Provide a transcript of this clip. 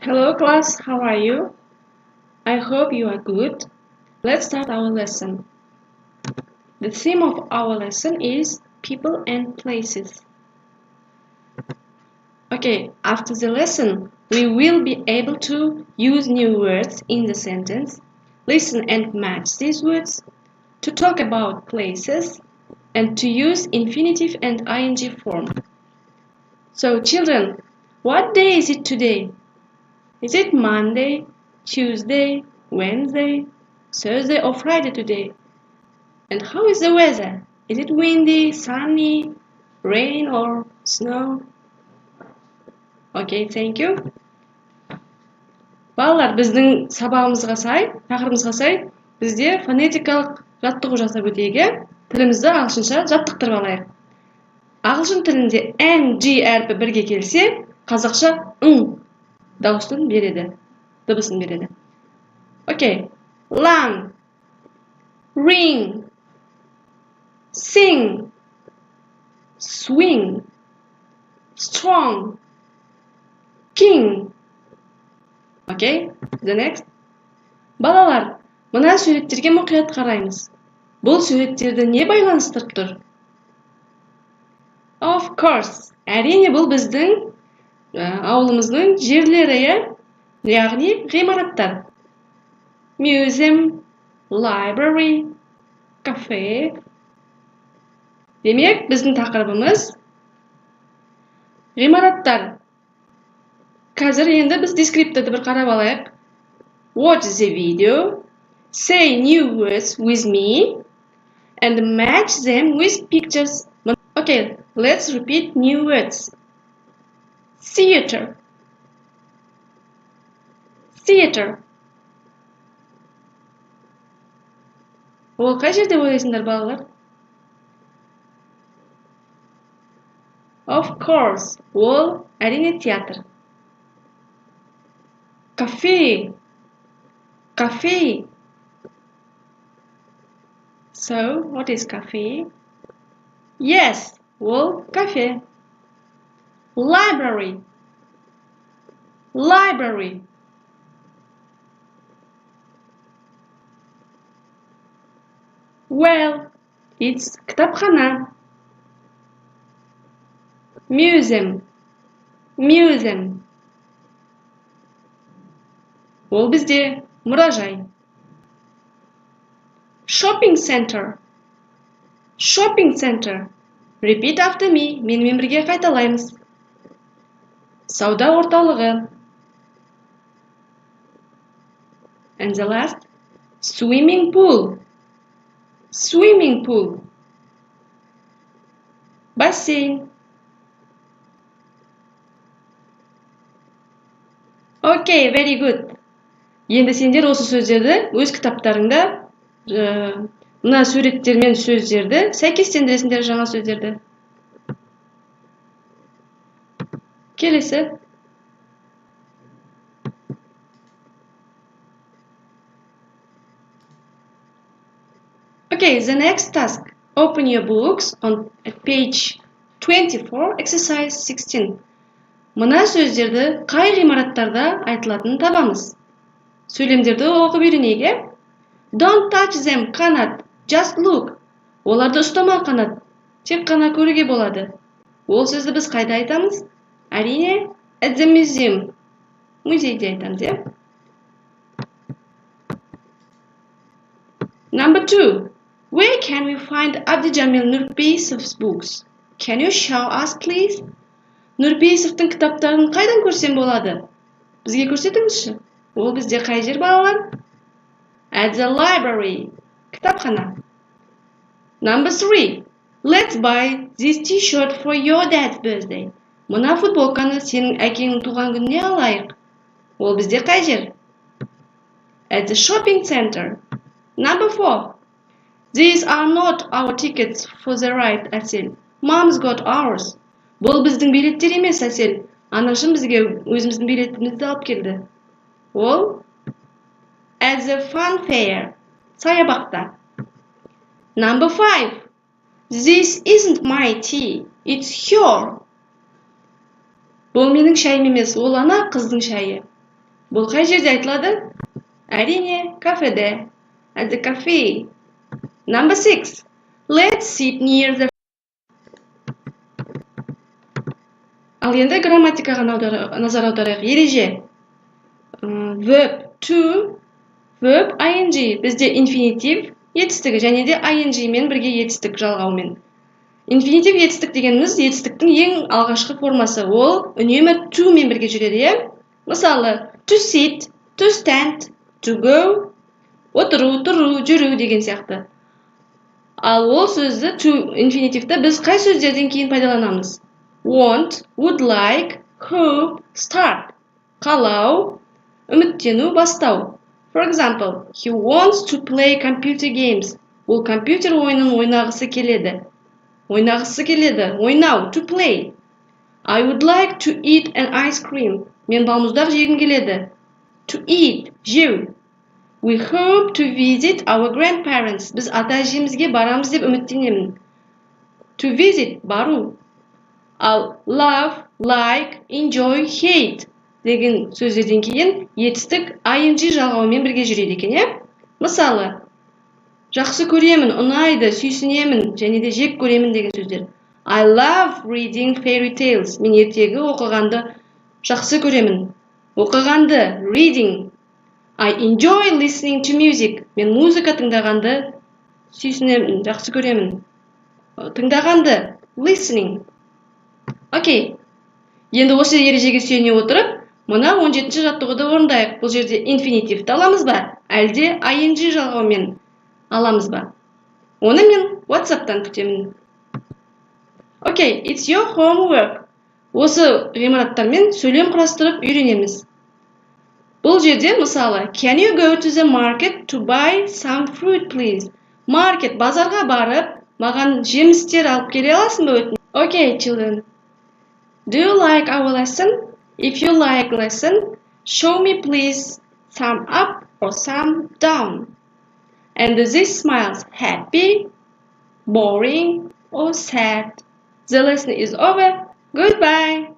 Hello class, how are you? I hope you are good. Let's start our lesson. The theme of our lesson is people and places. Okay, after the lesson, we will be able to use new words in the sentence, listen and match these words, to talk about places, and to use infinitive and ing form. So children, what day is it today? Is it Monday, Tuesday, Wednesday, Thursday or Friday today? And how is the weather? Is it windy, sunny, rain or snow? Okay, thank you. Балалар, біздің сабағымызға сай, тақырыбымызға сай, бізде фонетикалық жаттығу жасап өтейік, иә? Тілімізді ағылшынша жаттықтырып алайық. Ағылшын тілінде N, G әрпі бірге келсе, қазақша дауысын береді, дыбысын береді. Окей. Long, ring, sing, swing, strong, king. Окей, the next. Балалар, мына суреттерге мұқият қараймыз. Бұл суреттерді не байланыстырып тұр? Of course, әрине бұл біздің ауылымыздың жерлері, яғни ғимараттар. Museum, library, cafe. Демек, біздің тақырыбымыз ғимараттар. Қазір енді біз дескриптивті бір қарап алайық. Watch the video, say new words with me, and match them with pictures. Okay, let's repeat new words. Theater, theater. Ол қай жерде ойлайсыңдар, балалар? Of course, ол әрине театр. Cafe, cafe. So, what is cafe? Yes, ол cafe. Library, library. Well, it's кітапхана. Museum, museum. Ол бізде мұражай. Shopping center, shopping center. Repeat after me. Менімен бірге қайталаймыз. Сауда орталығы. And the last, swimming pool, swimming pool. Бассейн. Okay, very good. Енді сендер осы сөздерді өз кітаптарыңда мына суреттермен сөздерді сәйкестендіресіңдер жаңа сөздерді. Келесі. Okay, the next task. Open your books on page 24, exercise 16. Мына сөздерді қай ғимараттарда айтылатынын табамыз. Сөйлемдерді оқып үйренейік. Don't touch them, Қанат. Just look. Оларды ұстама, Қанат. Тек қана көруге болады. Ол сөзді біз қайда айтамыз? Әрине, at the museum. Музейде айтамыз, иә? Number 2. Where can we find Abdijamil Nurpeyisov's books? Can you show us, please? Нұрпейісовтың кітаптарын қайдан көрсем болады? Бізге көрсетіңізші. Ол бізде қай жер, балалар? At the library. Кітапхана. Number 3. Let's buy this t-shirt for your dad's birthday. Мына футболканы сенің әкеңнің туған күніне алайық. Ол бізде қай жер? At the shopping center. Number 4. These are not our tickets for the ride, Әсел. Mom's got ours. Бұл біздің билеттер емес, Әсел. Анашым бізге өзіміздің билетімізді алып келді. Ол at the fun fair. Саябақта. Number 5. This isn't my tea. It's her. Бұл менің шайым емес, ол ана қыздың шайы. Бұл қай жерде айтылады? Әрине, кафеде. At the cafe. Number 6. Let's sit near the... Ал енді грамматикаға назар аударайық. Ереже. Verb to, verb ing. Бізде инфинитив етістігі және де ing мен бірге етістік жалғаумен. Инфинитив етістік дегеніміз етістіктің ең алғашқы формасы. Ол үнемі to мен бірге жүреді. Мысалы, to sit, to stand, to go, отыру, тұру, жүру деген сияқты. Ал ол сөзді to инфинитивті біз қай сөздерден кейін пайдаланамыз? Want, would like, hope, start. Қалау, үміттену, бастау. For example, he wants to play computer games. Ол компьютер ойынын ойнағысы келеді. Ойнау, to play. I would like to eat an ice cream. Мен балмұздақ жегім келеді. To eat, жеу. We hope to visit our grandparents. Біз ата-әжемізге барамыз деп үміттенемін. To visit, бару. Ал love, like, enjoy, hate деген сөздерден кейін етістік ing жалғауымен бірге жүреді екен, Мысалы, жақсы көремін, ұнайды, сүйсінемін және де жек көремін деген сөздер. I love reading fairy tales. Мен ертегі оқығанды жақсы көремін. Оқығанды, reading. I enjoy listening to music. Мен музыка тыңдағанды сүйсінемін, жақсы көремін. Тыңдағанды, listening. Окей. Енді осы ережеге сүйене отырып, мына 17-ші жаттығуды орындайық. Бұл жерде инфинитивті аламыз ба, әлде ing жалғаумен аламыз ба? Оны мен WhatsApp-тан күтемін. Окей, it's your homework. Осы ғимараттармен сөйлем құрастырып үйренеміз. Бұл жерде мысалы, can you go to the market to buy some fruit, please? Market, базарға барып, маған жемістер алып келе аласың ба өтінемін? Okay, children. Do you like our lesson? If you like lesson, show me please thumb up or thumb down. And this smiles happy, boring, or sad. The lesson is over. Goodbye.